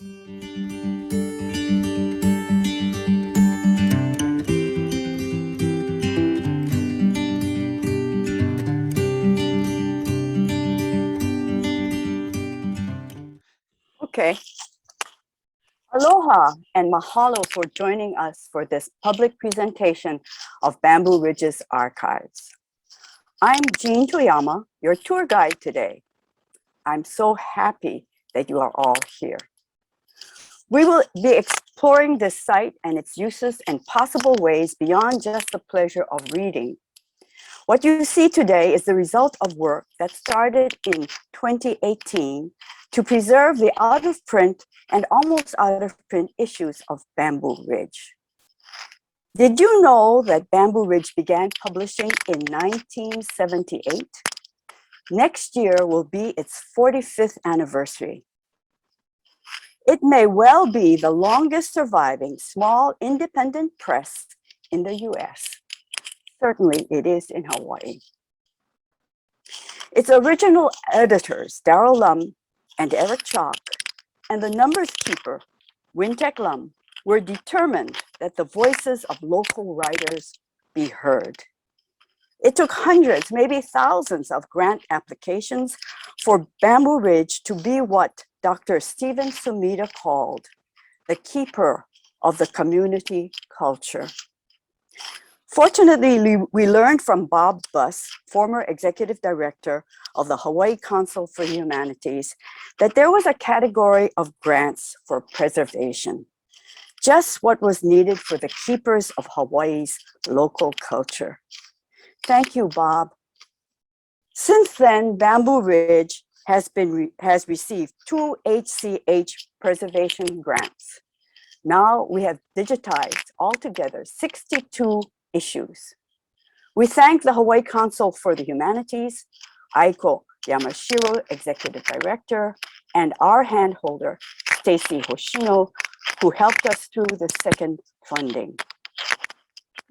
Okay. Aloha and mahalo for joining us for this public presentation of Bamboo Ridge's archives. I'm Jean Toyama, your tour guide today. I'm so happy that you are all here. We will be exploring this site and its uses and possible ways beyond just the pleasure of reading. What you see today is the result of work that started in 2018 to preserve the out-of-print and almost out-of-print issues of Bamboo Ridge. Did you know that Bamboo Ridge began publishing in 1978? Next year will be its 45th anniversary. It may well be the longest surviving small independent press in the US. Certainly it is in Hawaii. Its original editors, Darrell Lum and Eric Chalk, and the numbers keeper, Wintek Lum, were determined that the voices of local writers be heard. It took hundreds, maybe thousands of grant applications for Bamboo Ridge to be what Dr. Stephen Sumida called the keeper of the community culture. Fortunately, we learned from Bob Buss, former executive director of the Hawai'i Council for Humanities, that there was a category of grants for preservation, just what was needed for the keepers of Hawaii's local culture. Thank you, Bob. Since then, Bamboo Ridge has received 2 HCH preservation grants. Now we have digitized altogether 62 issues. We thank the Hawai'i Council for the Humanities, Aiko Yamashiro, Executive Director, and our handholder, Stacy Hoshino, who helped us through the second funding.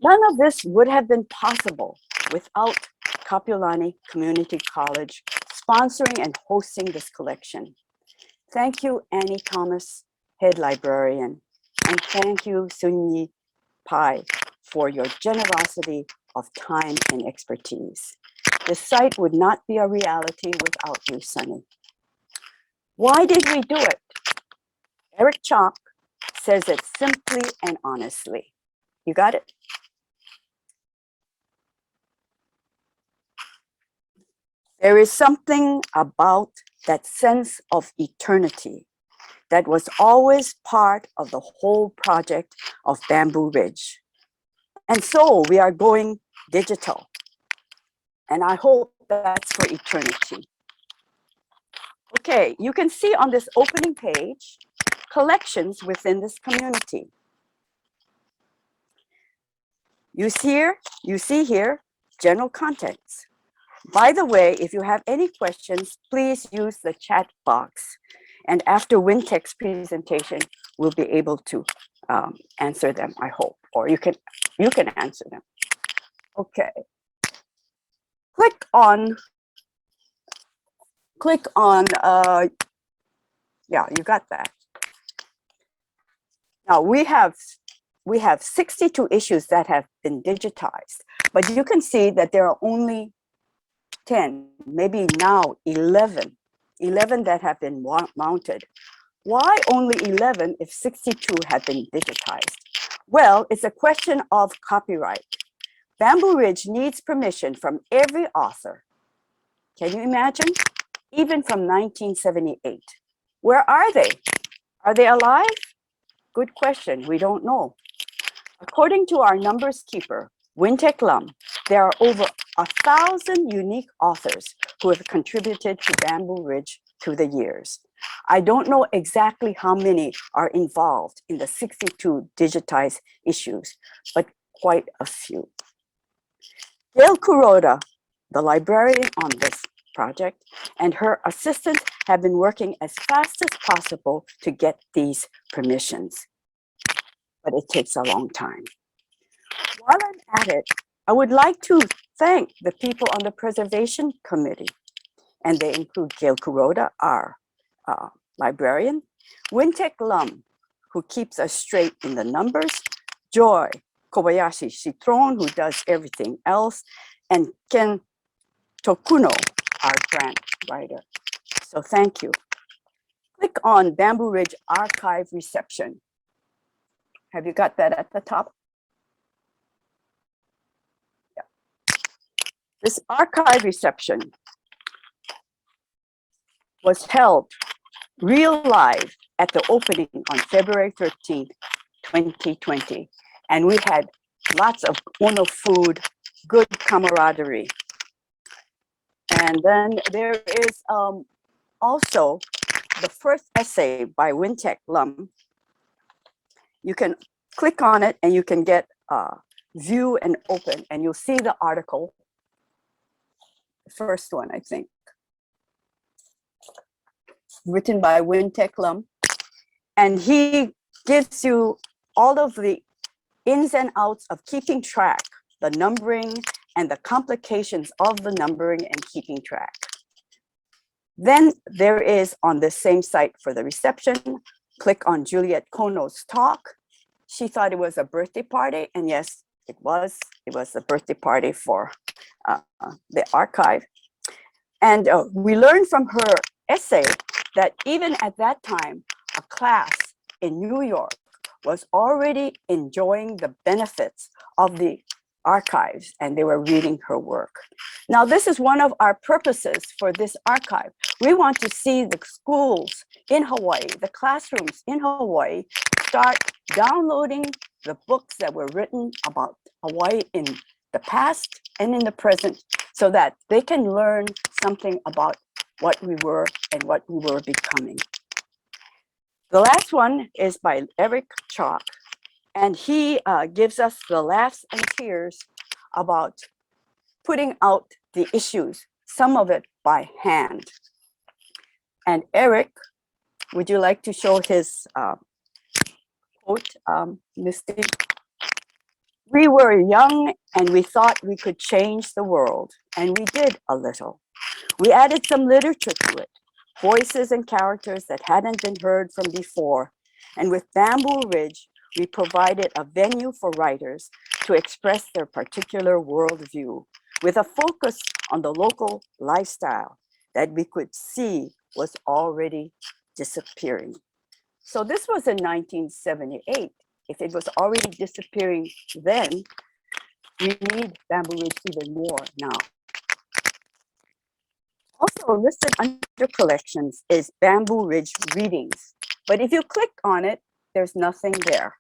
None of this would have been possible without Kapi'olani Community College sponsoring and hosting this collection. Thank you, Annie Thomas, Head Librarian, and thank you, Sunyeen Pai, for your generosity of time and expertise. The site would not be a reality without you, Sunny. Why did we do it? Eric Chalk says it simply and honestly. You got it? There is something about that sense of eternity that was always part of the whole project of Bamboo Ridge. And so we are going digital. And I hope that's for eternity. Okay, you can see on this opening page, collections within this community. You see here, general contents. By the way, if you have any questions, please use the chat box. And after Wintek's presentation, we'll be able to answer them, I hope, or you can answer them. Okay. Click on, yeah, you got that. Now we have 62 issues that have been digitized, but you can see that there are only 10, maybe now 11 that have been mounted. Why only 11 if 62 have been digitized? Well, it's a question of copyright. Bamboo Ridge needs permission from every author. Can you imagine? Even from 1978. Where are they? Are they alive? Good question, we don't know. According to our numbers keeper, Wintek Lum, there are over 1,000 unique authors who have contributed to Bamboo Ridge through the years. I don't know exactly how many are involved in the 62 digitized issues, but quite a few. Gail Kuroda, the librarian on this project, and her assistant have been working as fast as possible to get these permissions, but it takes a long time. While I'm at it, I would like to thank the people on the Preservation Committee, and they include Gail Kuroda, our librarian, Wintek Lum, who keeps us straight in the numbers, Joy Kobayashi Citron, who does everything else, and Ken Tokuno, our grant writer. So thank you. Click on Bamboo Ridge Archive Reception. Have you got that at the top? Yeah. This archive reception was held real live at the opening on February 13th, 2020. And we had lots of Ono food, good camaraderie. And then there is also the first essay by Wintek Lum. You can click on it and you can get view and open, and you'll see the article. The first one, I think. Written by Wintek Lum. And he gives you all of the ins and outs of keeping track, the numbering and the complications of the numbering and keeping track. Then there is on the same site for the reception, click on Juliet Kono's talk. She thought it was a birthday party, and yes, it was. It was a birthday party for the archive. And we learned from her essay that even at that time, a class in New York was already enjoying the benefits of the archives, and they were reading her work. Now, this is one of our purposes for this archive. We want to see the schools in Hawaii, the classrooms in Hawaii, start downloading the books that were written about Hawaii in the past and in the present, so that they can learn something about what we were and what we were becoming. The last one is by Eric Chalk, and he gives us the laughs and tears about putting out the issues, some of it by hand. And Eric, would you like to show his quote, Misty? We were young and we thought we could change the world, and we did a little. We added some literature to it, voices and characters that hadn't been heard from before. And with Bamboo Ridge, we provided a venue for writers to express their particular worldview with a focus on the local lifestyle that we could see was already disappearing. So this was in 1978. If it was already disappearing then, we need Bamboo Ridge even more now. Also listed under collections is Bamboo Ridge Readings. But if you click on it, there's nothing there.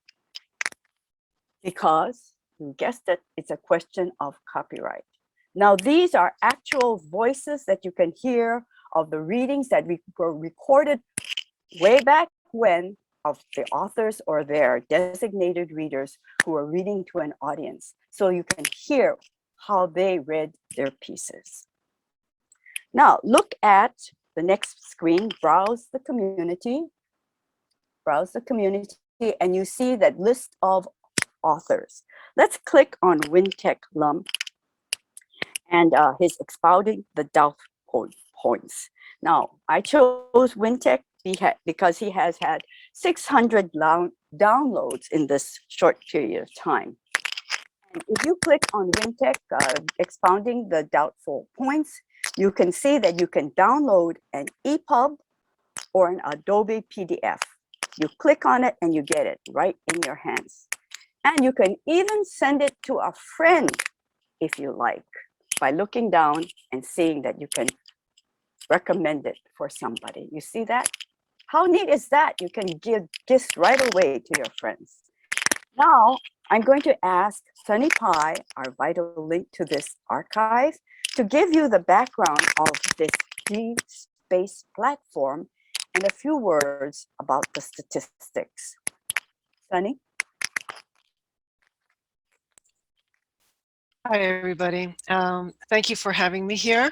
Because, you guessed it, it's a question of copyright. Now, these are actual voices that you can hear of the readings that were recorded way back when, of the authors or their designated readers who were reading to an audience. So you can hear how they read their pieces. Now, look at the next screen, browse the community, and you see that list of authors. Let's click on Wintek Lum and his expounding the doubt points. Now, I chose Wintek because he has had 600 downloads in this short period of time. And if you click on Wintek, expounding the doubtful points, you can see that you can download an EPUB or an Adobe PDF. You click on it and you get it right in your hands. And you can even send it to a friend if you like, by looking down and seeing that you can recommend it for somebody. You see that? How neat is that? You can give gifts right away to your friends. Now, I'm going to ask Sunyeen Pai, our vital link to this archive, to give you the background of this D-Space platform and a few words about the statistics. Sunny? Hi, everybody. Thank you for having me here.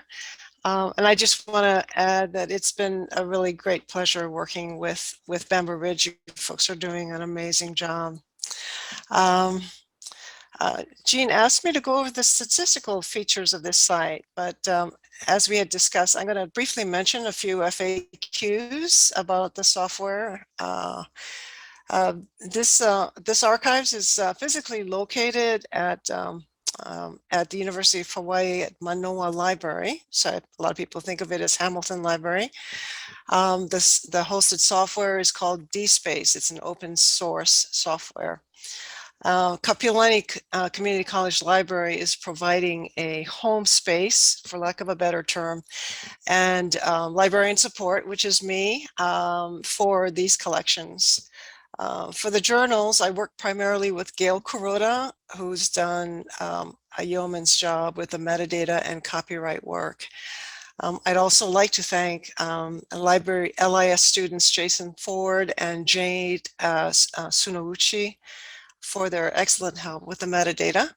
And I just want to add that it's been a really great pleasure working with Bamboo Ridge. You folks are doing an amazing job. Jean asked me to go over the statistical features of this site, but as we had discussed, I'm going to briefly mention a few FAQs about the software. This archives is physically located at the University of Hawaii at Manoa Library. So a lot of people think of it as Hamilton Library. The hosted software is called DSpace. It's an open source software. Kapi'olani Community College Library is providing a home space, for lack of a better term, and librarian support, which is me, for these collections. For the journals, I work primarily with Gail Kuroda, who's done a yeoman's job with the metadata and copyright work. I'd also like to thank library LIS students Jason Ford and Jade Sunouchi for their excellent help with the metadata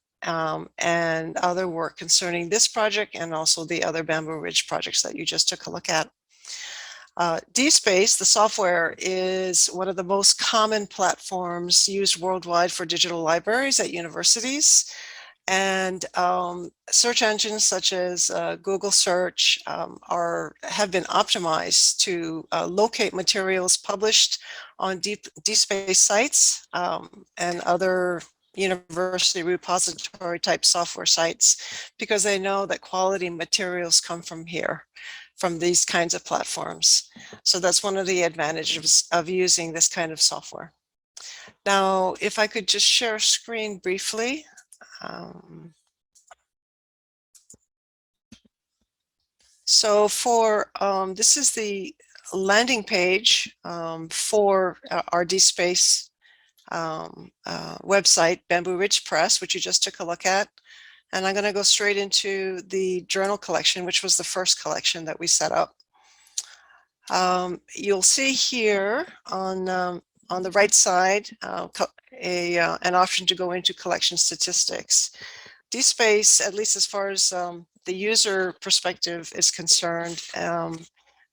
and other work concerning this project and also the other Bamboo Ridge projects that you just took a look at. DSpace, the software, is one of the most common platforms used worldwide for digital libraries at universities. And search engines such as Google search have been optimized to locate materials published on DSpace sites and other university repository type software sites, because they know that quality materials come from here, from these kinds of platforms. So that's one of the advantages of using this kind of software. Now, if I could just share a screen briefly. So for this is the landing page for our DSpace website, Bamboo Ridge Press, which you just took a look at. And I'm going to go straight into the journal collection, which was the first collection that we set up. You'll see here on the right side an option to go into collection statistics. DSpace, at least as far as the user perspective is concerned,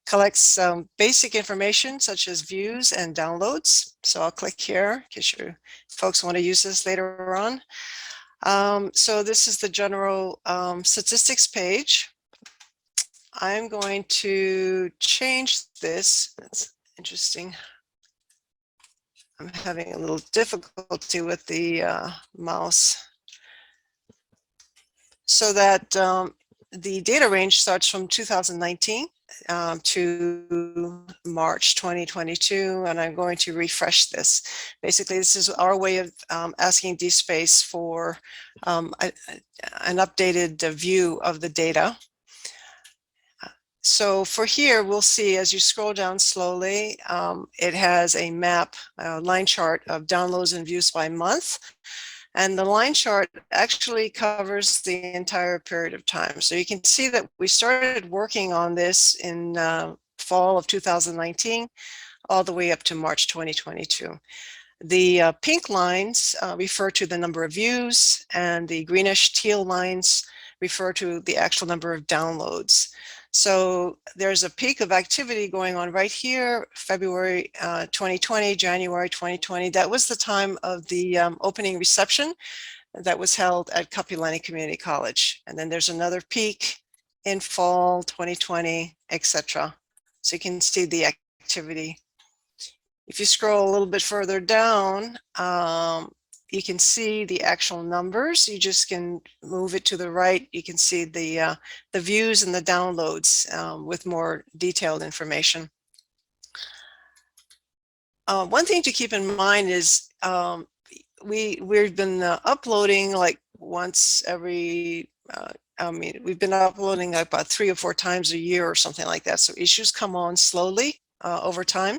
collects basic information such as views and downloads. So I'll click here in case you folks want to use this later on. So this is the general statistics page. I'm going to change this. That's interesting. I'm having a little difficulty with the mouse. So that the data range starts from 2019 to March 2022, and I'm going to refresh this. Basically, this is our way of asking DSpace for an updated view of the data. So for here, we'll see as you scroll down slowly, it has a map, line chart of downloads and views by month. And the line chart actually covers the entire period of time. So you can see that we started working on this in fall of 2019, all the way up to March 2022. The pink lines refer to the number of views, and the greenish teal lines refer to the actual number of downloads. So there's a peak of activity going on right here, February 2020, January 2020. That was the time of the opening reception that was held at Kapi'olani Community College. And then there's another peak in fall 2020, etc. So you can see the activity. If you scroll a little bit further down, you can see the actual numbers. You just can move it to the right. You can see the views and the downloads with more detailed information. One thing to keep in mind is we've been uploading like once every, we've been uploading like about 3 or 4 times a year or something like that. So issues come on slowly over time.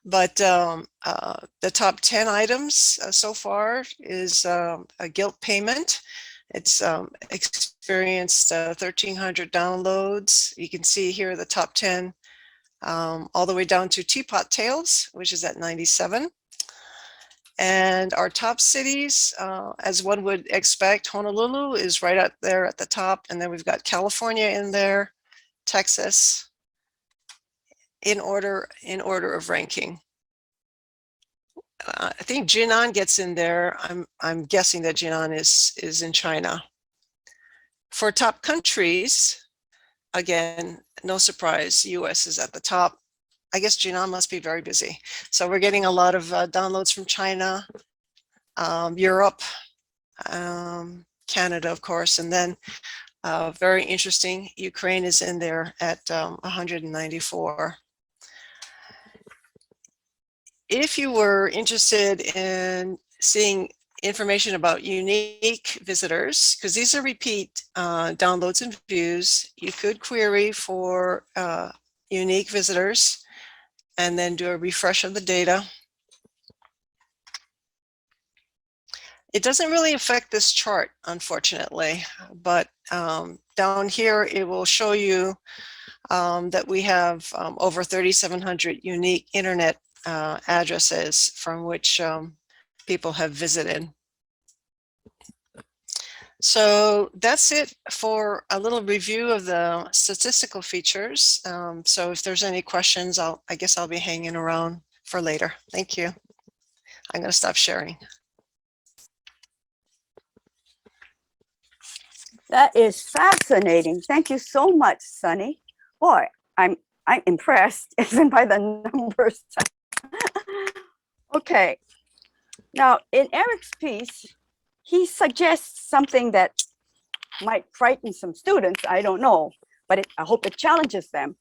But the top 10 items so far is a gilt payment. It's experienced 1,300 downloads. You can see here the top 10, all the way down to Teapot Tales, which is at 97. And our top cities, as one would expect, Honolulu is right up there at the top. And then we've got California in there, Texas, in order of ranking. I think Jinan gets in there. I'm guessing that Jinan is in China. For top countries, again, no surprise, US is at the top. I guess Gina must be very busy. So we're getting a lot of downloads from China, Europe, Canada, of course, and then very interesting, Ukraine is in there at 194. If you were interested in seeing information about unique visitors, because these are repeat downloads and views, you could query for unique visitors and then do a refresh of the data. It doesn't really affect this chart, unfortunately, but down here it will show you that we have over 3,700 unique internet addresses from which people have visited. So that's it for a little review of the statistical features. So if there's any questions, I guess I'll be hanging around for later. Thank you. I'm going to stop sharing. That is fascinating. Thank you so much, Sunny. Boy, I'm impressed even by the numbers. Okay. Now, in Eric's piece, he suggests something that might frighten some students. I don't know, but I hope it challenges them.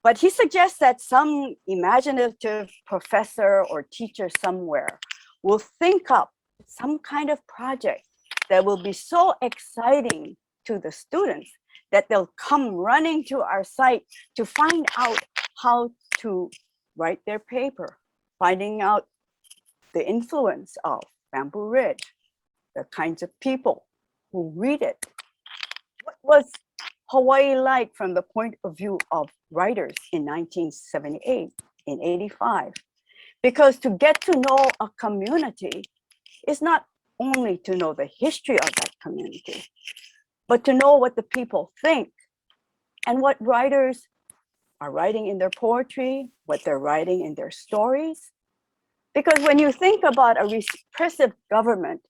But he suggests that some imaginative professor or teacher somewhere will think up some kind of project that will be so exciting to the students that they'll come running to our site to find out how to write their paper, finding out the influence of Bamboo Ridge, the kinds of people who read it. What was Hawaii like from the point of view of writers in 1978, in 85? Because to get to know a community is not only to know the history of that community, but to know what the people think and what writers are writing in their poetry, what they're writing in their stories. Because when you think about a repressive government,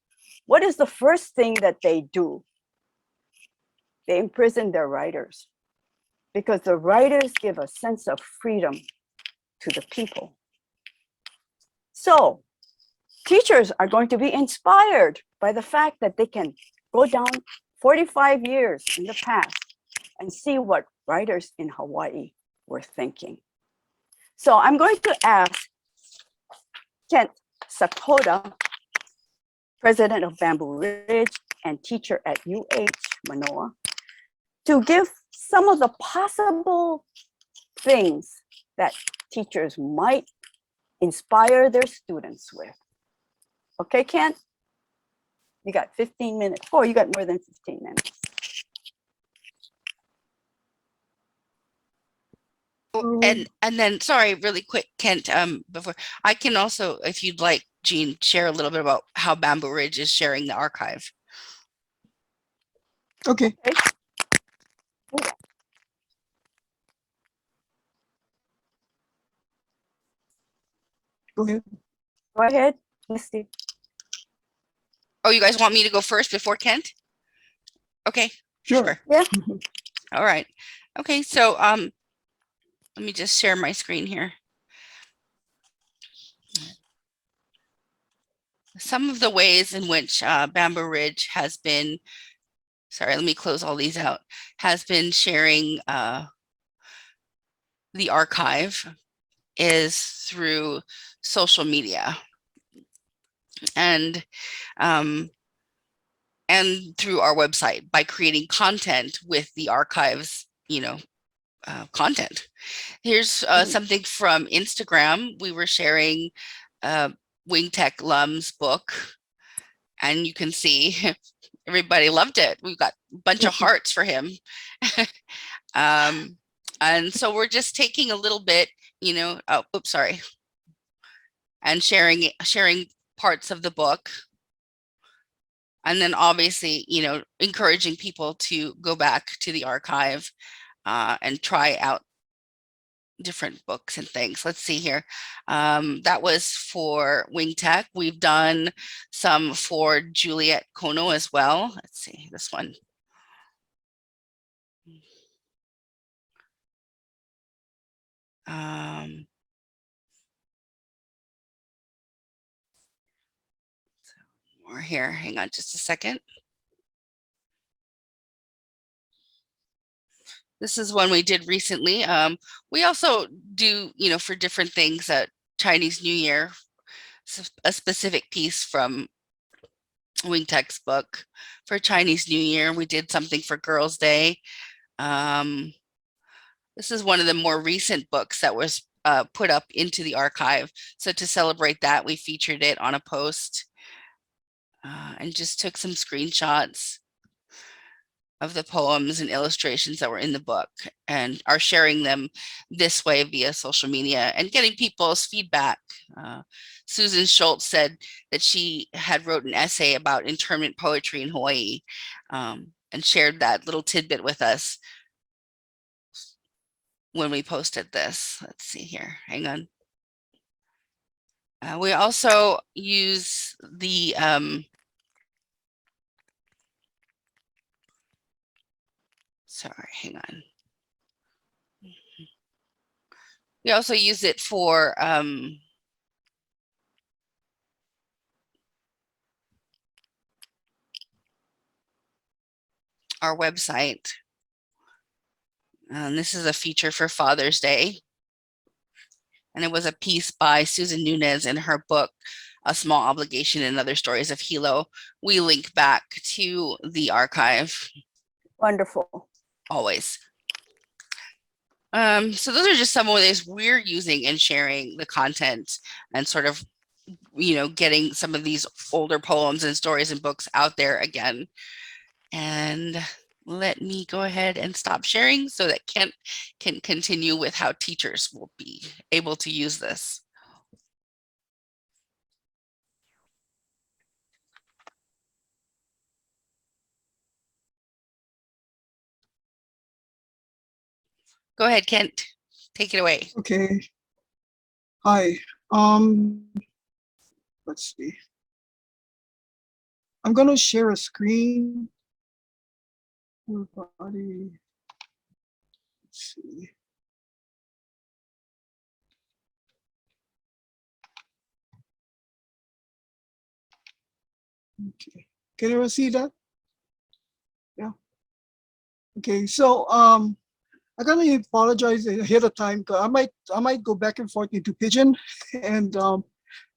what is the first thing that they do? They imprison their writers, because the writers give a sense of freedom to the people. So teachers are going to be inspired by the fact that they can go down 45 years in the past and see what writers in Hawaii were thinking. So I'm going to ask Kent Sakoda, president of Bamboo Ridge and teacher at UH Manoa, to give some of the possible things that teachers might inspire their students with. Okay, Kent? You got 15 minutes. Oh, you got more than 15 minutes. And then, sorry, really quick, Kent, before I can also, if you'd like, Jean, share a little bit about how Bamboo Ridge is sharing the archive. Okay. Go ahead. Go ahead, Misty. Oh, you guys want me to go first before Kent? Okay. Sure. Yeah. All right. Okay, so let me just share my screen here. Some of the ways in which Bamboo Ridge has been, sorry, let me close all these out, has been sharing the archive is through social media and through our website by creating content with the archives, content. Here's something from Instagram. We were sharing Wing Tech Lum's book, and you can see everybody loved it. We've got a bunch of hearts for him. And so we're just taking a little bit, oh, oops, sorry, and sharing parts of the book. And then obviously, encouraging people to go back to the archive and try out different books and things. Let's see here. That was for Wing Tech. We've done some for Juliet Kono as well. Let's see this one. More here, hang on just a second. This is one we did recently. We also do, for different things at Chinese New Year, a specific piece from Wing textbook for Chinese New Year. We did something for Girls' Day. This is one of the more recent books that was put up into the archive. So to celebrate that, we featured it on a post and just took some screenshots of the poems and illustrations that were in the book and are sharing them this way via social media and getting people's feedback. Susan Schultz said that she had wrote an essay about internment poetry in Hawaii and shared that little tidbit with us when we posted this. Let's see here, hang on. We also use the sorry, hang on. We also use it for our website. And this is a feature for Father's Day. And it was a piece by Susan Nunez in her book, A Small Obligation and Other Stories of Hilo. We link back to the archive. Wonderful. Always. So those are just some of the ways we're using and sharing the content and sort of, getting some of these older poems and stories and books out there again. And let me go ahead and stop sharing so that Kent can continue with how teachers will be able to use this. Go ahead, Kent. Take it away. Okay. Hi. Let's see. I'm gonna share a screen. Everybody. Let's see. Okay. Can you see that? Yeah. Okay. So I gotta apologize ahead of time because I might go back and forth into Pidgin and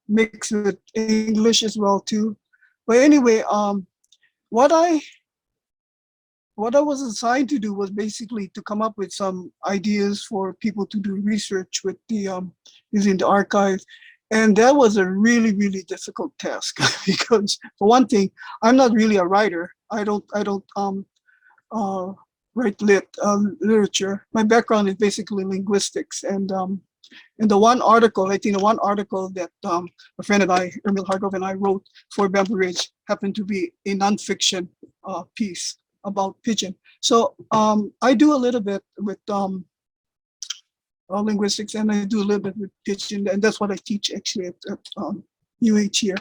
mix with English as well too. But anyway, what I was assigned to do was basically to come up with some ideas for people to do research with the using the archive, and that was a really difficult task because for one thing, I'm not really a writer. I don't write literature. My background is basically linguistics, and the one article, I think the one article that a friend and I, Emil Hargov and I wrote for Bamboo Ridge happened to be a nonfiction piece about Pidgin. So I do a little bit with linguistics, and I do a little bit with Pidgin, and that's what I teach actually at UH here.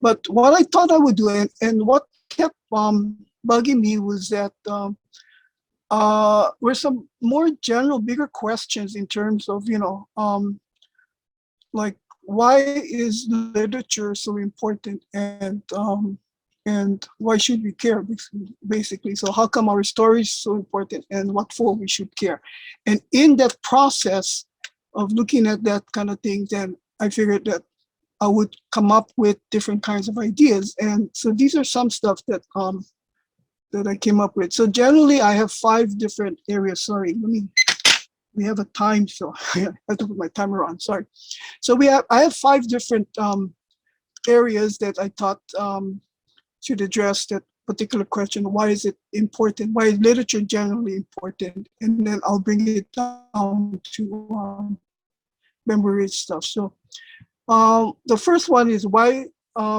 But what I thought I would do, and what kept bugging me was that were some more general, bigger questions in terms of, like, why is literature so important, and why should we care, basically? So how come our story is so important, and what for we should care? And in that process of looking at that kind of thing, then I figured that I would come up with different kinds of ideas. And so these are some stuff that that I came up with. So generally I have 5 different areas. Sorry, we have a time, so I have to put my timer on, sorry. So I have 5 different areas that I thought should address that particular question. Why is it important? Why is literature generally important? And then I'll bring it down to memory stuff. So the first one is why,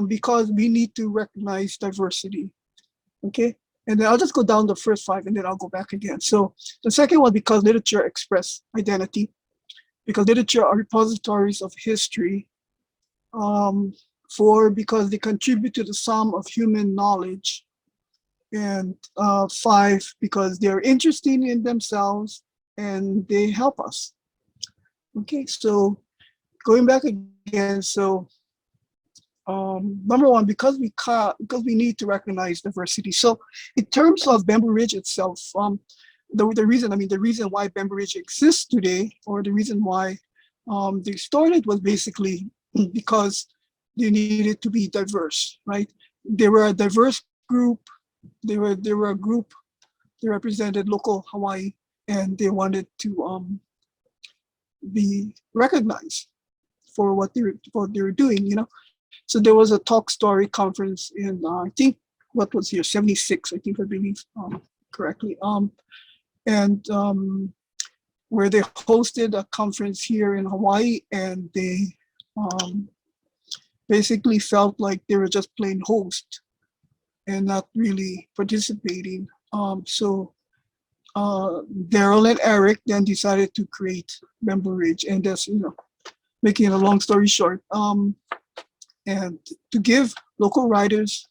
because we need to recognize diversity, okay? And then I'll just go down the first 5 and then I'll go back again. So the second one, because literature express identity, because literature are repositories of history, because they contribute to the sum of human knowledge, and 5, because they're interesting in themselves and they help us. Okay, so going back again, so number one, because we need to recognize diversity. So in terms of Bamboo Ridge itself, the reason why Bamboo Ridge exists today, or the reason why they started, was basically because they needed to be diverse, right? They were a diverse group. They were a group. They represented local Hawaii, and they wanted to be recognized for what they were doing, you know. So there was a talk story conference in I think what was here 76, I think, I believe correctly, and where they hosted a conference here in Hawaii, and they basically felt like they were just playing host and not really participating. So Daryl and Eric then decided to create Bamboo Ridge, and that's, you know, making a long story short, and to give local writers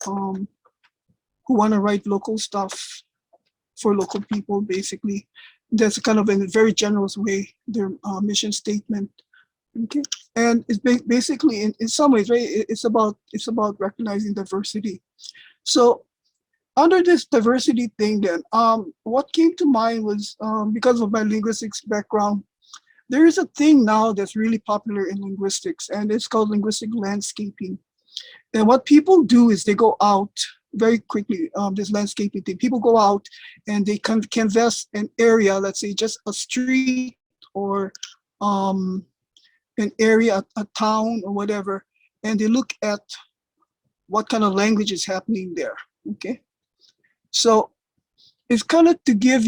who want to write local stuff for local people, basically, that's kind of in a very generous way their mission statement. Okay, and it's basically in some ways, right? It's about recognizing diversity. So under this diversity thing, then what came to mind was, because of my linguistics background, there is a thing now that's really popular in linguistics, and it's called linguistic landscaping. And what people do is they go out very quickly, this landscaping thing. People go out and they canvas an area, let's say just a street or an area, a town or whatever, and they look at what kind of language is happening there. Okay, so it's kind of to give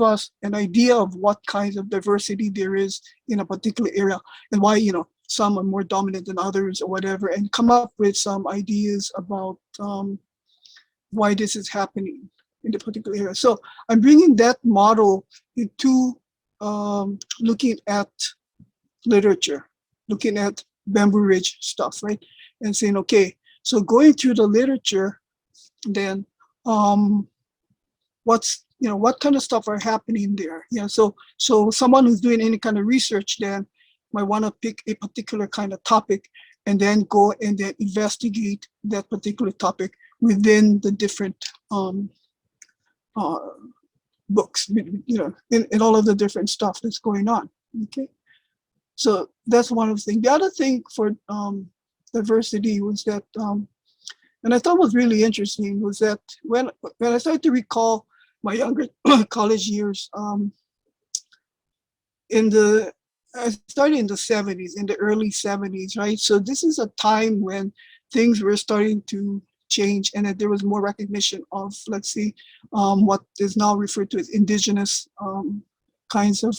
us an idea of what kinds of diversity there is in a particular area, and why, you know, some are more dominant than others or whatever, and come up with some ideas about why this is happening in the particular area. So I'm bringing that model into looking at literature, looking at Bamboo Ridge stuff, right? And saying, okay, so going through the literature, then what kind of stuff are happening there? Yeah, so someone who's doing any kind of research then might want to pick a particular kind of topic and then go and then investigate that particular topic within the different books, you know, in all of the different stuff that's going on. Okay, so that's one of the things. The other thing for diversity was that, and I thought was really interesting, was that when I started to recall my younger college years, I started in the 70s, in the early 70s, right? So this is a time when things were starting to change, and that there was more recognition of, let's see, what is now referred to as indigenous kinds of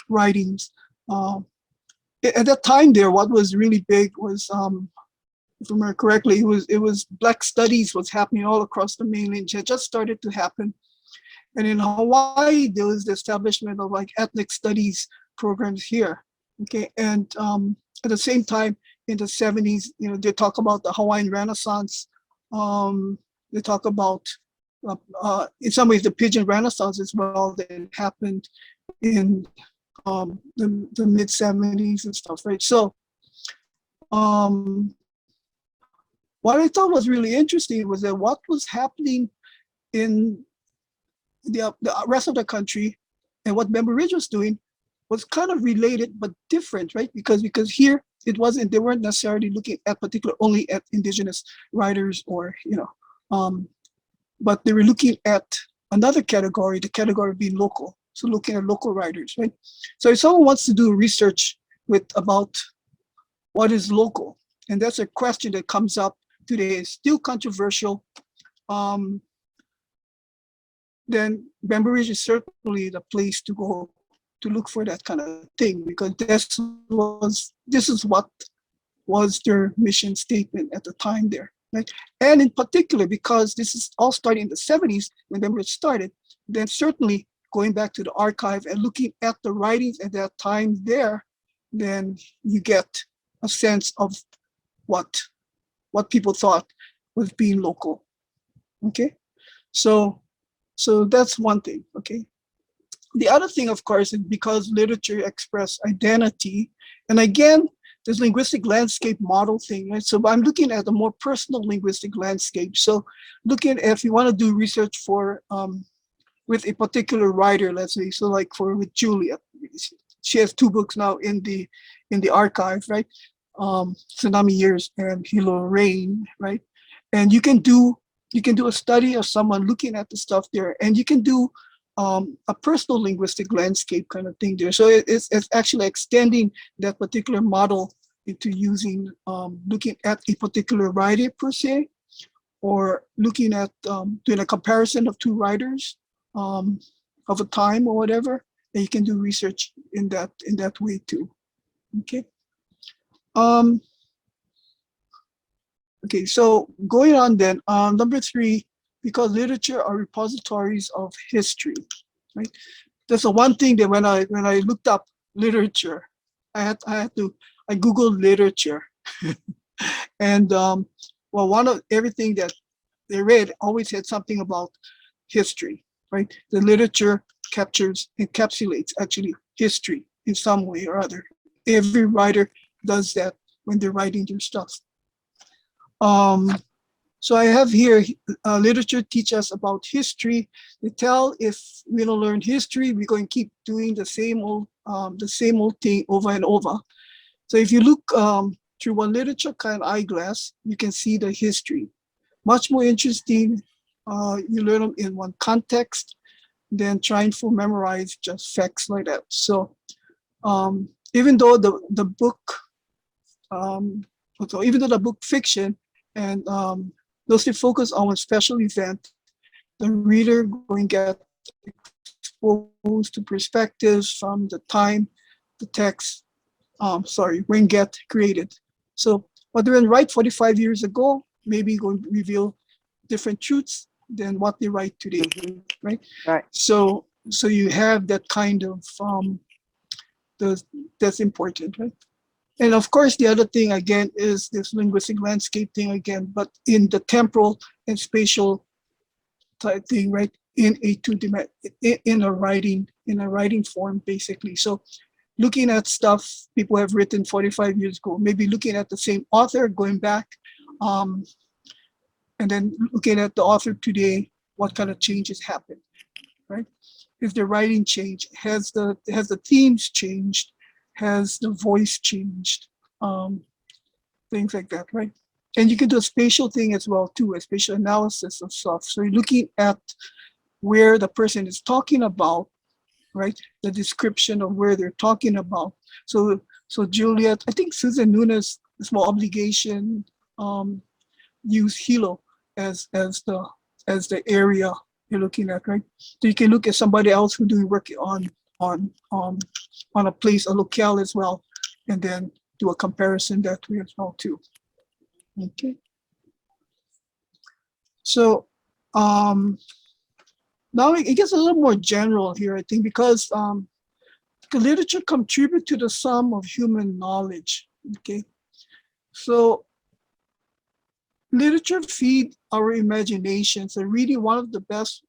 writings. At that time there, what was really big was, if I remember correctly, it was Black studies was happening all across the mainland. It just started to happen. And in Hawaii, there was the establishment of like ethnic studies programs here. Okay, and at the same time, in the 70s, you know, they talk about the Hawaiian Renaissance. They talk about, in some ways, the Pigeon Renaissance as well that happened in the mid 70s and stuff, right? So what I thought was really interesting was that what was happening in the rest of the country and what Bamboo Ridge was doing was kind of related but different, right? Because here it wasn't, they weren't necessarily looking at only at indigenous writers, or, you know, but they were looking at another category, the category of being local. So looking at local writers, right? So if someone wants to do research about what is local, and that's a question that comes up today, is still controversial, then Bamboo Ridge is certainly the place to go to look for that kind of thing, because this is what was their mission statement at the time there, right? And in particular, because this is all starting in the 70s when Bamboo Ridge started, then certainly going back to the archive and looking at the writings at that time there, then you get a sense of what people thought was being local. Okay, so that's one thing. Okay, The other thing, of course, is because literature expresses identity, and again, this linguistic landscape model thing, right? So I'm looking at a more personal linguistic landscape. So looking at if you want to do research for with a particular writer, let's say, so like with Julia, she has 2 books now in the archive, right? Tsunami Years and Hilo Rain, right? And you can do a study of someone looking at the stuff there, and you can do a personal linguistic landscape kind of thing there. So it's actually extending that particular model into using looking at a particular writer per se, or looking at doing a comparison of 2 writers of a time or whatever, and you can do research in that way too. Okay. Okay, so going on then, number 3, because literature are repositories of history, right? That's the one thing that when I looked up literature, I Googled literature, and well, one of everything that they read always had something about history, right? The literature encapsulates actually history in some way or other. Every writer does that when they're writing their stuff. So I have here, literature teach us about history. They tell if we don't learn history, we're going to keep doing the same old thing over and over. So if you look through one literature kind of eyeglass, you can see the history. Much more interesting, you learn them in one context than trying to memorize just facts like that. So even though the book, fiction and mostly focus on a special event, the reader going to get exposed to perspectives from the time the text, when get created. So what they write 45 years ago, maybe going to reveal different truths than what they write today, right? Right. So you have that kind of, that's important, right? And of course, the other thing again is this linguistic landscape thing again, but in the temporal and spatial type thing, right? In a writing form, basically. So looking at stuff people have written 45 years ago, maybe looking at the same author going back, and then looking at the author today, what kind of changes happened, right? If the writing changed, has the themes changed, has the voice changed, things like that, right? And you can do a spatial thing as well too, a spatial analysis of stuff. So you're looking at where the person is talking about, right? The description of where they're talking about. So Juliet, I think Susan Nunes, Small Obligation, use Hilo as the area you're looking at, right? So you can look at somebody else who's doing work on a place, a locale as well, and then do a comparison that way as well too. Okay. So now it gets a little more general here, I think, because the literature contribute to the sum of human knowledge. Okay. So literature feed our imaginations, and reading one of the best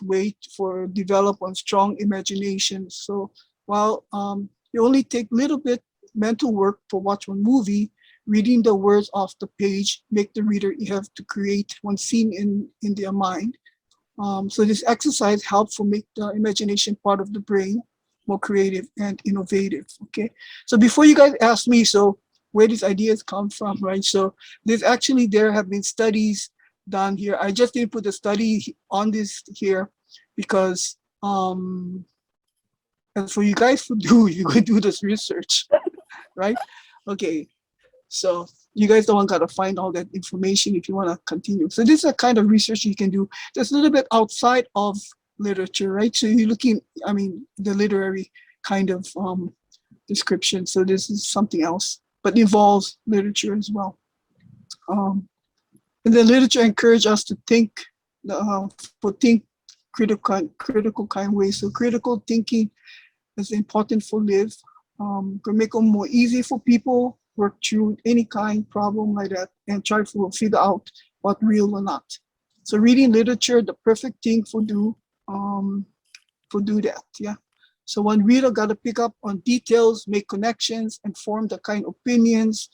ways for develop on strong imagination. So while you only take little bit mental work to watch one movie, reading the words off the page make the reader have to create one scene in their mind. So this exercise helps to make the imagination part of the brain more creative and innovative. Okay, so before you guys ask me, so where these ideas come from, right? So there have been studies done here. I just didn't put the study on this here because as for you guys to do, you could do this research, right? Okay, so you guys don't gotta find all that information if you want to continue. So this is a kind of research you can do that's a little bit outside of literature, right? So you're looking, the literary kind of description. So this is something else, but involves literature as well. And then literature encourage us to think, critical kind of ways. So critical thinking is important for live. Can make it more easy for people work through any kind problem like that and try to figure out what real or not. So reading literature, the perfect thing for do do that. Yeah. So one reader got to pick up on details, make connections, and form the kind of opinions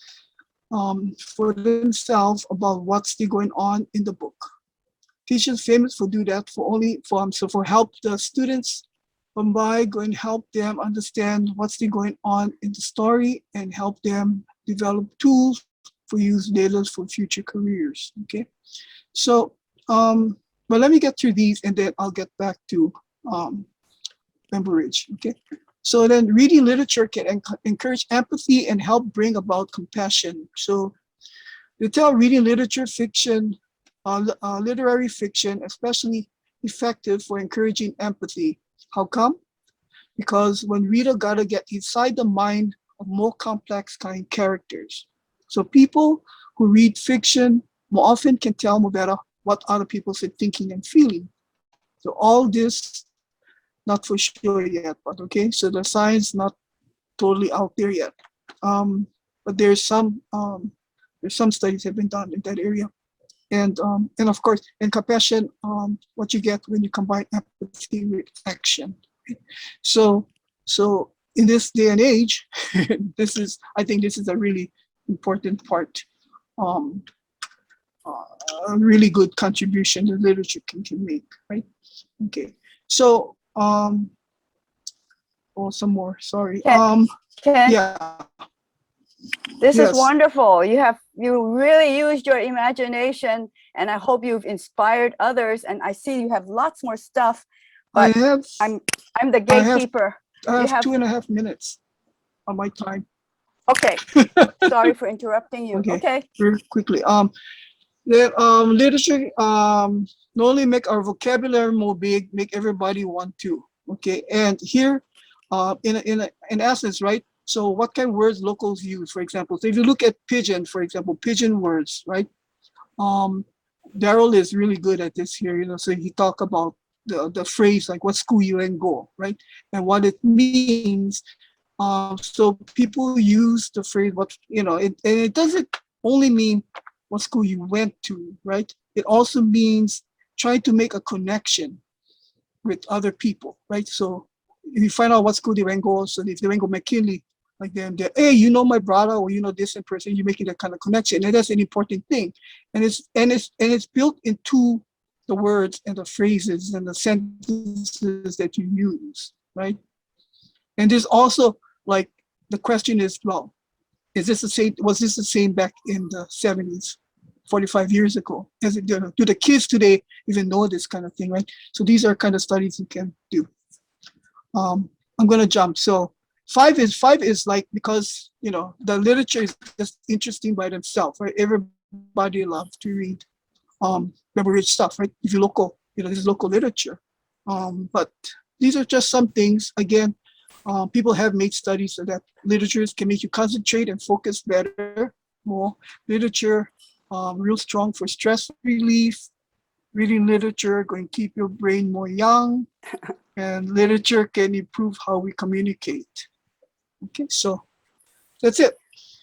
for themselves about what's going on in the book. Teachers famous for do that for help the students by going help them understand what's going on in the story and help them develop tools for use later for future careers. Okay, so but let me get through these and then I'll get back to Ridge. Okay, so then reading literature can encourage empathy and help bring about compassion. So they tell reading literature, fiction, literary fiction, especially effective for encouraging empathy. How come? Because when reader gotta get inside the mind of more complex kind characters. So people who read fiction more often can tell more better what other people are thinking and feeling. So all this, not for sure yet, but okay. So the science not totally out there yet. But there's some studies have been done in that area. And of course, in compassion, what you get when you combine empathy with action. So in this day and age, I think this is a really important part, a really good contribution that literature can make, right? Okay, so some more. Sorry. Ken, Yeah. this is Yes. wonderful. You really used your imagination, and I hope you've inspired others. And I see you have lots more stuff, but I'm the gatekeeper. I have 2.5 minutes on my time. Okay. Sorry for interrupting you. Okay. Very quickly. Literature not only make our vocabulary more big, make everybody want to. Okay, and here, in essence, right? So what kind of words locals use, for example? So if you look at pidgin, for example, pidgin words, right? Daryl is really good at this here, so he talk about the phrase like what school you in go, right? And what it means. So people use the phrase and it doesn't only mean what school you went to, right? It also means trying to make a connection with other people, right? So if you find out what school they went go, so if they went go McKinley, like they're, hey, my brother, or this in person, you're making that kind of connection, and that's an important thing. And it's built into the words and the phrases and the sentences that you use, right? And there's also like the question is, well, was this the same back in the 70s, 45 years ago? Do the kids today even know this kind of thing, right? So these are kind of studies you can do. I'm gonna jump. So 5 is like, because the literature is just interesting by themselves, right? Everybody loves to read rich stuff, right? If you local, this is local literature. But these are just some things. Again, people have made studies so that literatures can make you concentrate and focus better. More literature, real strong for stress relief. Reading literature going to keep your brain more young, and literature can improve how we communicate. Okay, so that's it.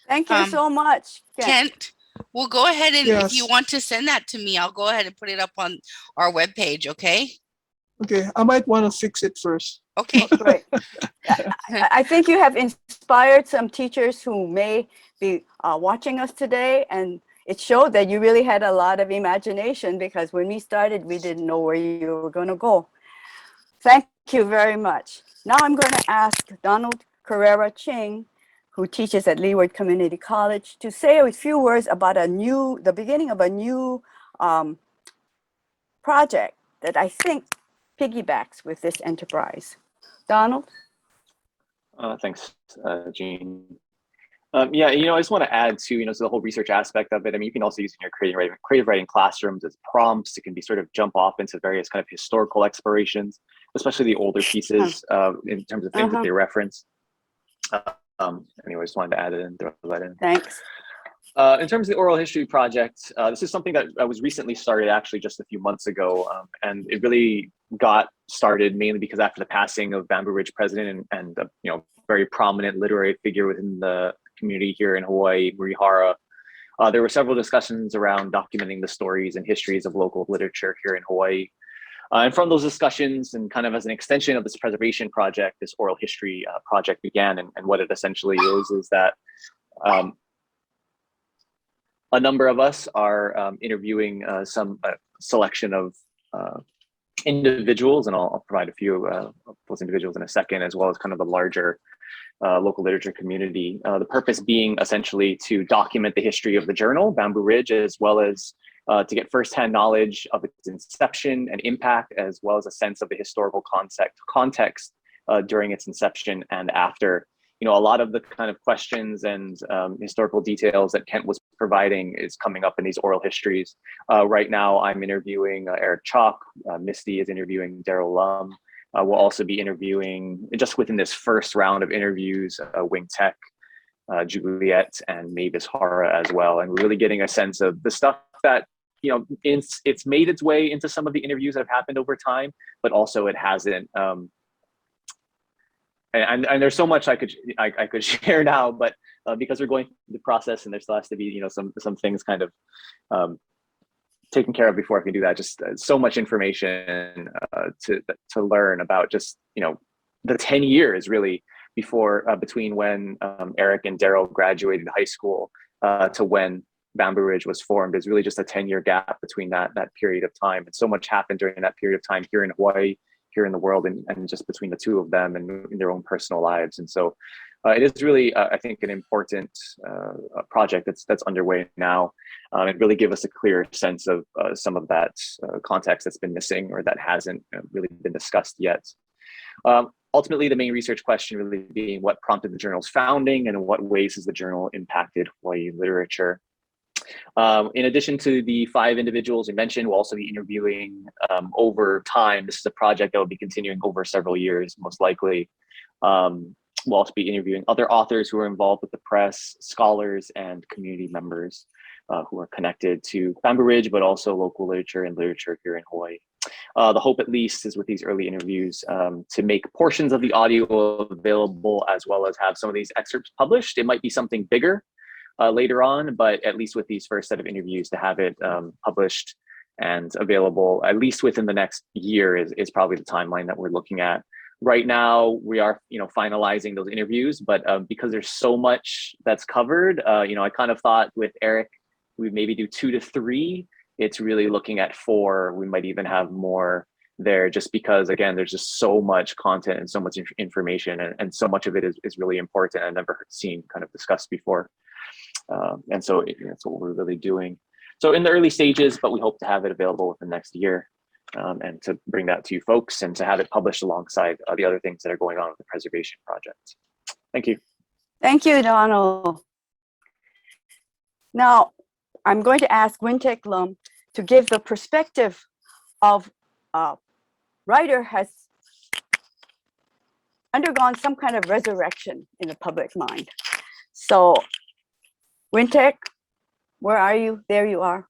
Thank you so much, Kent. We'll go ahead and Yes. if you want to send that to me, I'll go ahead and put it up on our webpage. Okay. Okay, I might want to fix it first. Okay. Great. I think you have inspired some teachers who may be watching us today, and it showed that you really had a lot of imagination, because when we started, we didn't know where you were going to go. Thank you very much. Now I'm going to ask Donald Carreira Ching, who teaches at Leeward Community College, to say a few words about the beginning of a new project that I think piggybacks with this enterprise. Donald? Thanks, Jean. Yeah, I just want to add to, so the whole research aspect of it. I mean, you can also use in your creative writing classrooms as prompts. It can be sort of jump off into various kind of historical explorations, especially the older pieces in terms of things that they reference. Anyway, I just wanted to add it and throw that in. Thanks. In terms of the oral history project, this is something that was recently started actually just a few months ago, and it really got started mainly because after the passing of Bamboo Ridge president and very prominent literary figure within the community here in Hawaii, Murihara, there were several discussions around documenting the stories and histories of local literature here in Hawaii. And from those discussions and kind of as an extension of this preservation project, this oral history project began. And what it essentially is that a number of us are interviewing some selection of individuals, and I'll provide a few of those individuals in a second, as well as kind of the larger local literature community. The purpose being essentially to document the history of the journal, Bamboo Ridge, as well as to get firsthand knowledge of its inception and impact, as well as a sense of the historical context during its inception and after. You know, a lot of the kind of questions and historical details that Kent was providing is coming up in these oral histories. Right now, I'm interviewing Eric Chalk. Misty is interviewing Daryl Lum. We'll also be interviewing, just within this first round of interviews, Wing Tech, Juliet, and Mavis Hara as well. And we're really getting a sense of the stuff that, you know, it's made its way into some of the interviews that have happened over time, but also it hasn't. And there's so much I could share now, but because we're going through the process and there still has to be, you know, some things kind of taken care of before I can do that. Just so much information to learn about, just, you know, the 10 years really before between when Eric and Daryl graduated high school to when Bamboo Ridge was formed. Is really just a 10-year gap between that period of time. And so much happened during that period of time here in Hawaii, here in the world, and just between the two of them and in their own personal lives. And so it is really, I think, an important project that's underway now, and really give us a clear sense of some of that context that's been missing or that hasn't really been discussed yet. Ultimately, the main research question really being what prompted the journal's founding and in what ways has the journal impacted Hawaii literature. In addition to the 5 individuals we mentioned, we'll also be interviewing over time. This is a project that will be continuing over several years, most likely. We'll also be interviewing other authors who are involved with the press, scholars, and community members who are connected to Bamboo Ridge, but also local literature and literature here in Hawaii. The hope, at least, is with these early interviews to make portions of the audio available, as well as have some of these excerpts published. It might be something bigger later on, but at least with these first set of interviews, to have it published and available at least within the next year is probably the timeline that we're looking at. Right now, we are, you know, finalizing those interviews, but because there's so much that's covered, you know, I kind of thought with Eric, we'd maybe do 2 to 3. It's really looking at 4. We might even have more there, just because, again, there's just so much content and so much information, and so much of it is really important and never seen kind of discussed before. And so that's what we're really doing. So in the early stages, but we hope to have it available within the next year, and to bring that to you folks and to have it published alongside the other things that are going on with the preservation project. Thank you. Thank you, Donald. Now, I'm going to ask Wintek Lum to give the perspective of a writer has undergone some kind of resurrection in the public mind. So, Wintek, where are you? There you are.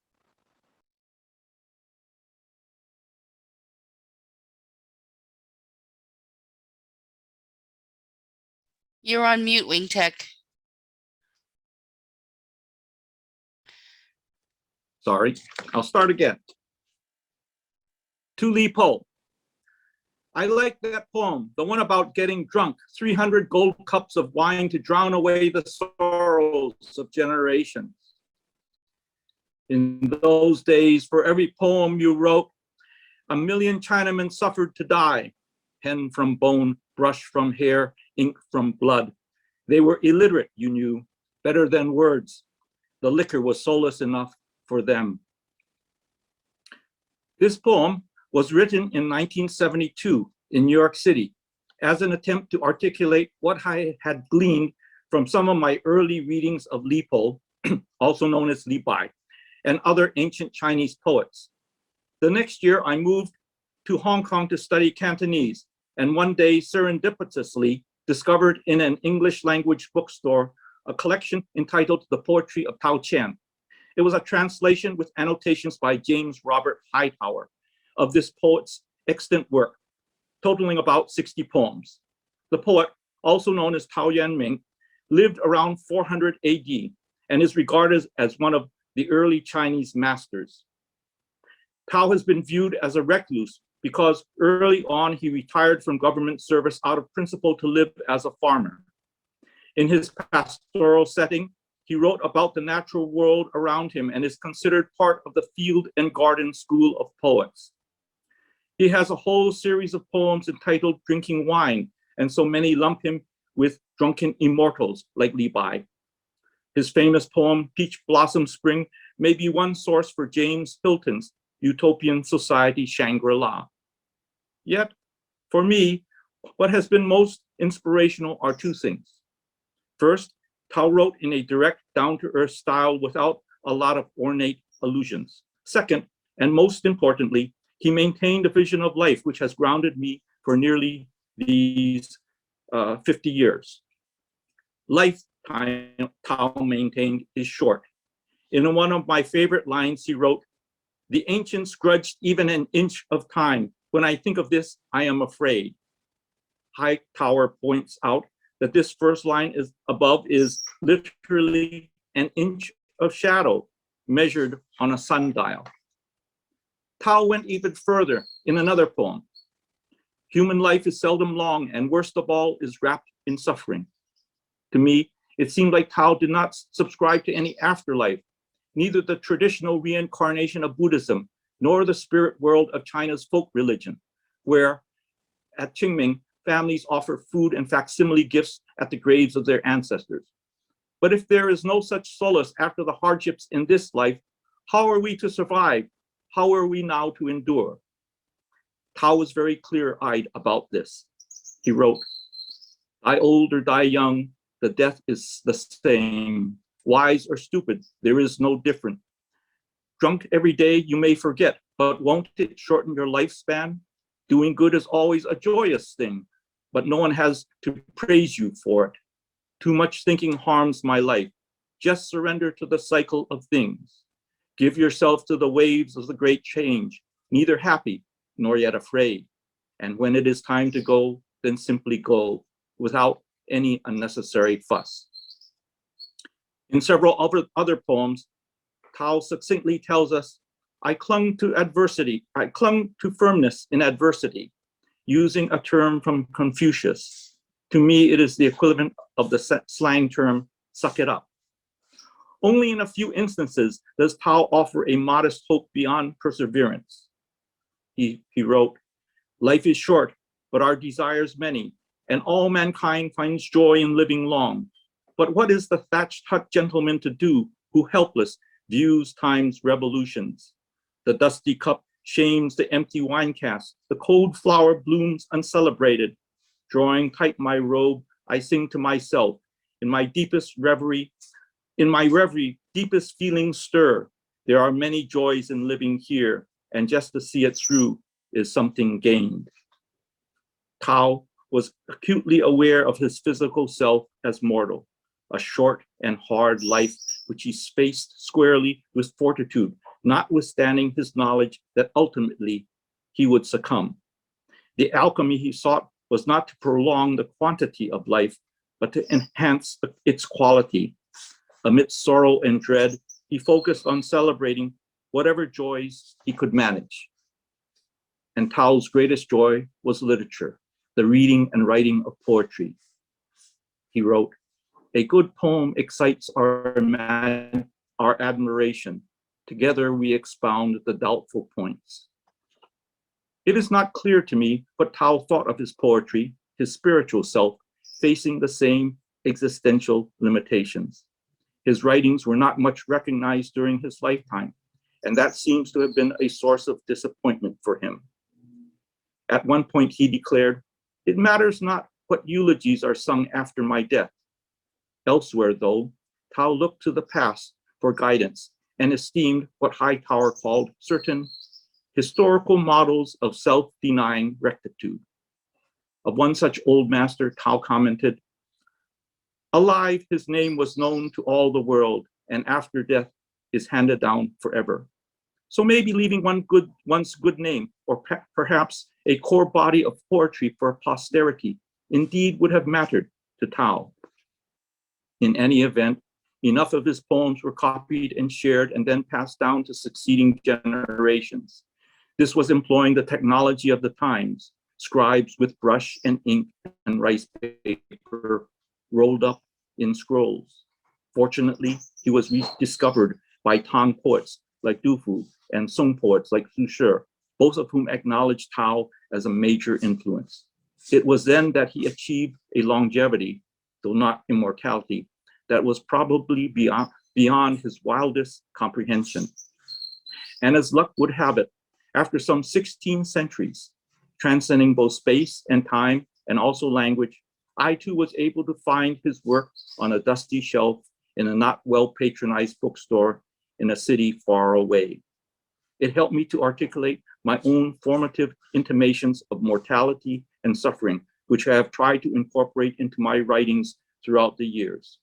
You're on mute, Wing Tech. Sorry, I'll start again. To Li Po. I like that poem, the one about getting drunk, 300 gold cups of wine to drown away the sorrows of generations. In those days, for every poem you wrote, 1 million Chinamen suffered to die. Pen from bone, brush from hair, ink from blood. They were illiterate, you knew, better than words. The liquor was solace enough for them. This poem was written in 1972 in New York City as an attempt to articulate what I had gleaned from some of my early readings of Li Po, also known as Li Pai, and other ancient Chinese poets. The next year, I moved to Hong Kong to study Cantonese, and one day serendipitously discovered in an English language bookstore a collection entitled The Poetry of Tao Qian. It was a translation with annotations by James Robert Hightower of this poet's extant work, totaling about 60 poems. The poet, also known as Tao Yanming, lived around 400 AD and is regarded as one of the early Chinese masters. Tao has been viewed as a recluse because early on he retired from government service out of principle to live as a farmer. In his pastoral setting, he wrote about the natural world around him and is considered part of the field and garden school of poets. He has a whole series of poems entitled Drinking Wine, and so many lump him with drunken immortals like Li Bai. His famous poem, Peach Blossom Spring, may be one source for James Hilton's Utopian Society Shangri-La. Yet, for me, what has been most inspirational are two things. First, Tao wrote in a direct, down-to-earth style without a lot of ornate allusions. Second, and most importantly, he maintained a vision of life which has grounded me for nearly these 50 years. Lifetime Tao maintained is short. In one of my favorite lines, he wrote, "The ancients grudged even an inch of time. When I think of this, I am afraid." Hightower points out that this first line above is literally an inch of shadow measured on a sundial. Tao went even further in another poem. Human life is seldom long, and worst of all is wrapped in suffering. To me, it seemed like Tao did not subscribe to any afterlife, neither the traditional reincarnation of Buddhism, nor the spirit world of China's folk religion, where at Qingming, families offer food and facsimile gifts at the graves of their ancestors. But if there is no such solace after the hardships in this life, how are we to survive? How are we now to endure? Tao was very clear-eyed about this. He wrote, "Die old or die young, the death is the same. Wise or stupid, there is no difference. Drunk every day, you may forget, but won't it shorten your lifespan? Doing good is always a joyous thing, but no one has to praise you for it. Too much thinking harms my life. Just surrender to the cycle of things. Give yourself to the waves of the great change, neither happy nor yet afraid. And when it is time to go, then simply go, without any unnecessary fuss." In several other poems, Tao succinctly tells us, I clung to firmness in adversity, using a term from Confucius. To me, it is the equivalent of the slang term, suck it up. Only in a few instances does Tao offer a modest hope beyond perseverance. He wrote, "Life is short, but our desires many, and all mankind finds joy in living long. But what is the thatched hut gentleman to do who helpless views time's revolutions? The dusty cup shames the empty wine cask, the cold flower blooms uncelebrated. Drawing tight my robe, I sing to myself, in my reverie, deepest feelings stir. There are many joys in living here, and just to see it through is something gained." Tao was acutely aware of his physical self as mortal, a short and hard life which he faced squarely with fortitude, notwithstanding his knowledge that ultimately he would succumb. The alchemy he sought was not to prolong the quantity of life, but to enhance its quality. Amidst sorrow and dread, he focused on celebrating whatever joys he could manage. And Tao's greatest joy was literature, the reading and writing of poetry. He wrote, "A good poem excites our admiration. Together we expound the doubtful points." It is not clear to me what Tao thought of his poetry, his spiritual self, facing the same existential limitations. His writings were not much recognized during his lifetime, and that seems to have been a source of disappointment for him. At one point he declared, "It matters not what eulogies are sung after my death." Elsewhere, though, Tao looked to the past for guidance and esteemed what Hightower called certain historical models of self-denying rectitude. Of one such old master, Tao commented, "Alive, his name was known to all the world, and after death is handed down forever." So maybe leaving one's good name, or perhaps a core body of poetry for posterity, indeed would have mattered to Tao. In any event, enough of his poems were copied and shared and then passed down to succeeding generations. This was employing the technology of the times, scribes with brush and ink and rice paper rolled up in scrolls. Fortunately, he was rediscovered by Tang poets like Du Fu and Song poets like Su Shi, both of whom acknowledged Tao as a major influence. It was then that he achieved a longevity, though not immortality, that was probably beyond his wildest comprehension. And as luck would have it, after some 16 centuries, transcending both space and time and also language, I too was able to find his work on a dusty shelf in a not well patronized bookstore in a city far away. It helped me to articulate my own formative intimations of mortality and suffering, which I have tried to incorporate into my writings throughout the years.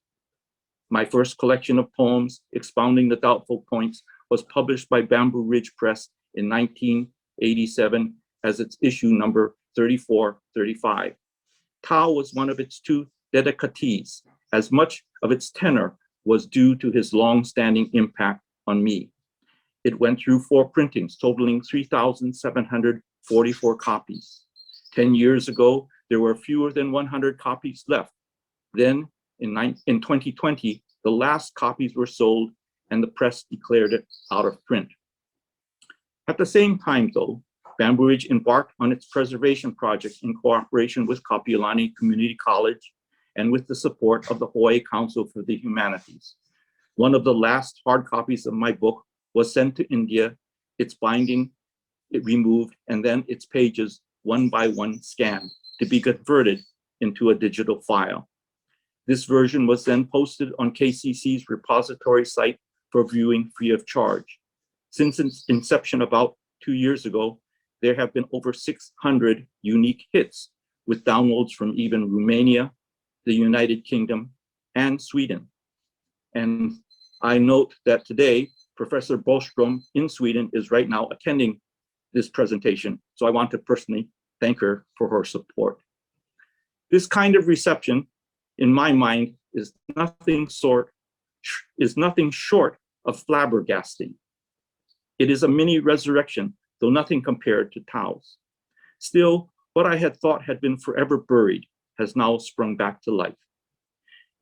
My first collection of poems expounding the doubtful points was published by Bamboo Ridge Press in 1987 as its issue number 3435. Tao was one of its two dedicatees, as much of its tenor was due to his long-standing impact on me. It went through 4 printings, totaling 3,744 copies. 10 years ago, there were fewer than 100 copies left. Then, in 2020, the last copies were sold and the press declared it out of print. At the same time, though, Bamboo Ridge embarked on its preservation project in cooperation with Kapi'olani Community College and with the support of the Hawai'i Council for the Humanities. One of the last hard copies of my book was sent to India, its binding removed, and then its pages one by one scanned to be converted into a digital file. This version was then posted on KCC's repository site for viewing free of charge. Since its inception about 2 years ago, there have been over 600 unique hits with downloads from even Romania, the United Kingdom, and Sweden. And I note that today, Professor Boström in Sweden is right now attending this presentation. So I want to personally thank her for her support. This kind of reception, in my mind, is nothing short of flabbergasting. It is a mini resurrection, though nothing compared to Tao's. Still, what I had thought had been forever buried has now sprung back to life.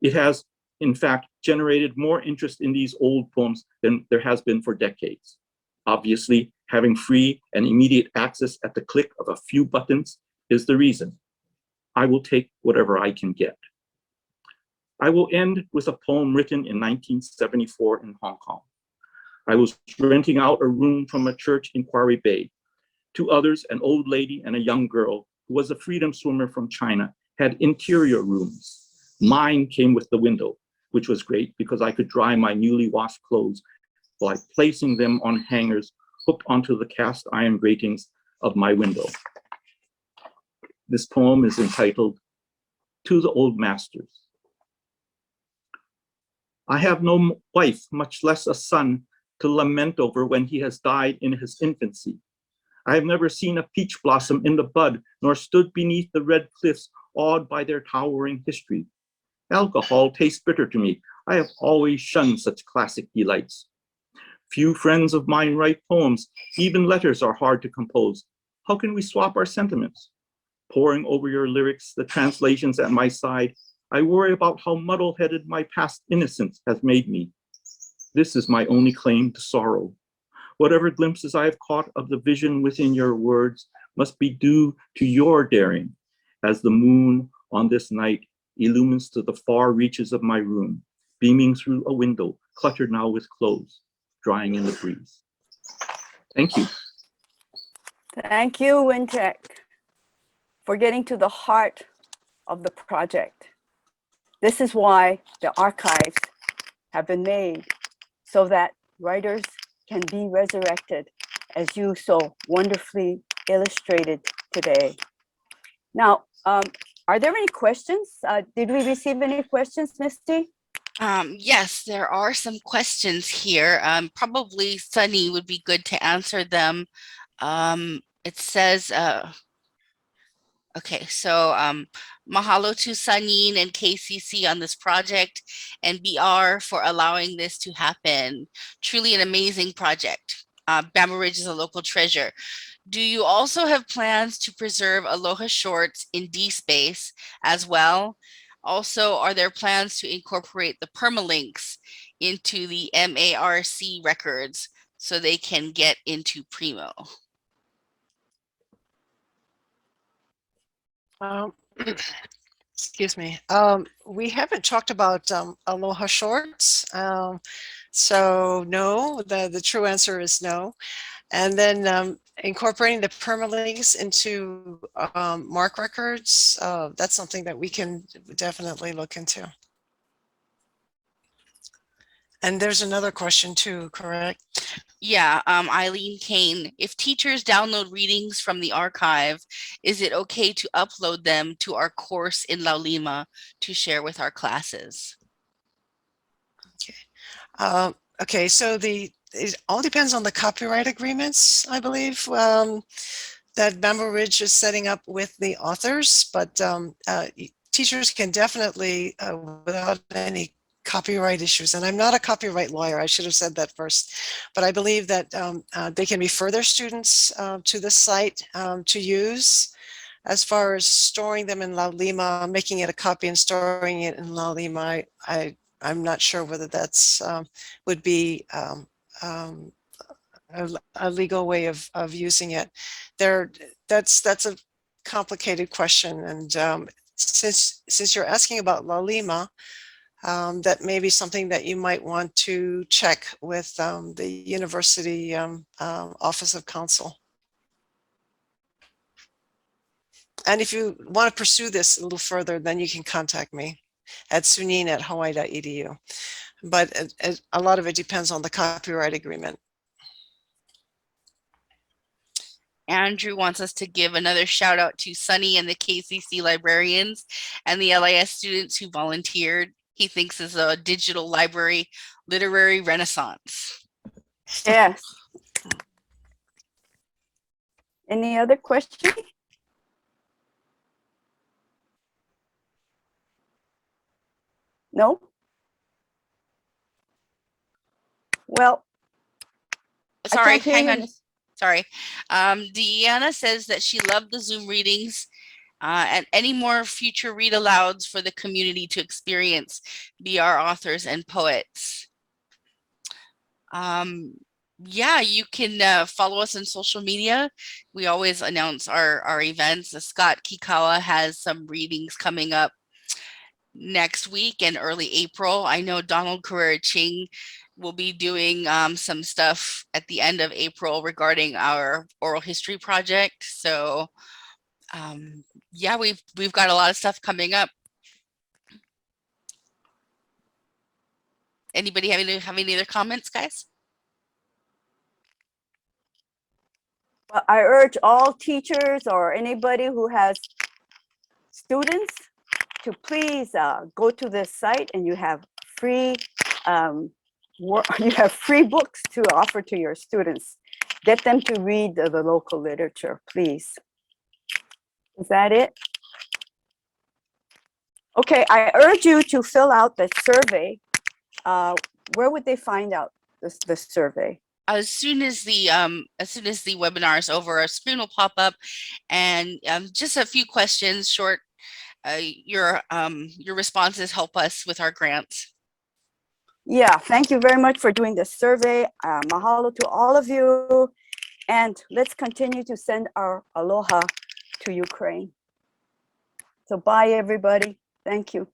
It has, in fact, generated more interest in these old poems than there has been for decades. Obviously, having free and immediate access at the click of a few buttons is the reason. I will take whatever I can get. I will end with a poem written in 1974 in Hong Kong. I was renting out a room from a church in Quarry Bay. 2 others, an old lady and a young girl who was a freedom swimmer from China, had interior rooms. Mine came with the window, which was great because I could dry my newly washed clothes by placing them on hangers hooked onto the cast iron gratings of my window. This poem is entitled, To the Old Masters. I have no wife, much less a son, to lament over when he has died in his infancy. I have never seen a peach blossom in the bud, nor stood beneath the red cliffs awed by their towering history. Alcohol tastes bitter to me. I have always shunned such classic delights. Few friends of mine write poems. Even letters are hard to compose. How can we swap our sentiments? Poring over your lyrics, the translations at my side, I worry about how muddle-headed my past innocence has made me. This is my only claim to sorrow. Whatever glimpses I have caught of the vision within your words must be due to your daring, as the moon on this night illumines to the far reaches of my room, beaming through a window cluttered now with clothes, drying in the breeze. Thank you. Thank you, Wintek, for getting to the heart of the project. This is why the archives have been made, so that writers can be resurrected, as you so wonderfully illustrated today. Now, are there any questions? Did we receive any questions, Misty? Yes, there are some questions here. Probably Sunny would be good to answer them. It says, okay, so mahalo to Sunyeen and KCC on this project and BR for allowing this to happen. Truly an amazing project. Bamboo Ridge is a local treasure. Do you also have plans to preserve Aloha shorts in DSpace as well? Also, are there plans to incorporate the permalinks into the MARC records so they can get into Primo? Excuse me. We haven't talked about Aloha shorts. So no, the true answer is no. And then incorporating the permalinks into MARC records, that's something that we can definitely look into. And there's another question too, correct? Yeah, Eileen Kane, if teachers download readings from the archive, is it okay to upload them to our course in Laulima to share with our classes? Okay. Okay, so it all depends on the copyright agreements, I believe, that Bamboo Ridge is setting up with the authors, but teachers can definitely, without any copyright issues, and I'm not a copyright lawyer, I should have said that first, but I believe that they can refer their students to the site to use. As far as storing them in Laulima, making it a copy and storing it in Laulima, I'm not sure whether that's would be a legal way of using it. That's a complicated question, and since you're asking about Laulima, that may be something that you might want to check with the University Office of Counsel. And if you want to pursue this a little further, then you can contact me at sunyeen@hawaii.edu. But a lot of it depends on the copyright agreement. Andrew wants us to give another shout out to Sunny and the KCC librarians and the LIS students who volunteered. He thinks is a digital library literary renaissance. Yes. Any other questions? No? Well, Sorry, can't hear hang you, on. Miss- Sorry. Deanna says that she loved the Zoom readings and any more future read alouds for the community to experience BR authors and poets. Yeah, you can follow us on social media. We always announce our events. Scott Kikawa has some readings coming up next week and early April. I know Donald Carreira Ching will be doing some stuff at the end of April regarding our oral history project. So yeah, we've got a lot of stuff coming up. Anybody have any other comments, guys? Well, I urge all teachers or anybody who has students to please go to this site, and you have free books to offer to your students. Get them to read the local literature, please. Is that it? Okay, I urge you to fill out the survey. Where would they find out the survey? As soon as the webinar is over, a screen will pop up, and just a few questions, short. Your responses help us with our grants. Yeah, thank you very much for doing this survey. Mahalo to all of you, and let's continue to send our aloha to Ukraine. So bye, everybody. Thank you.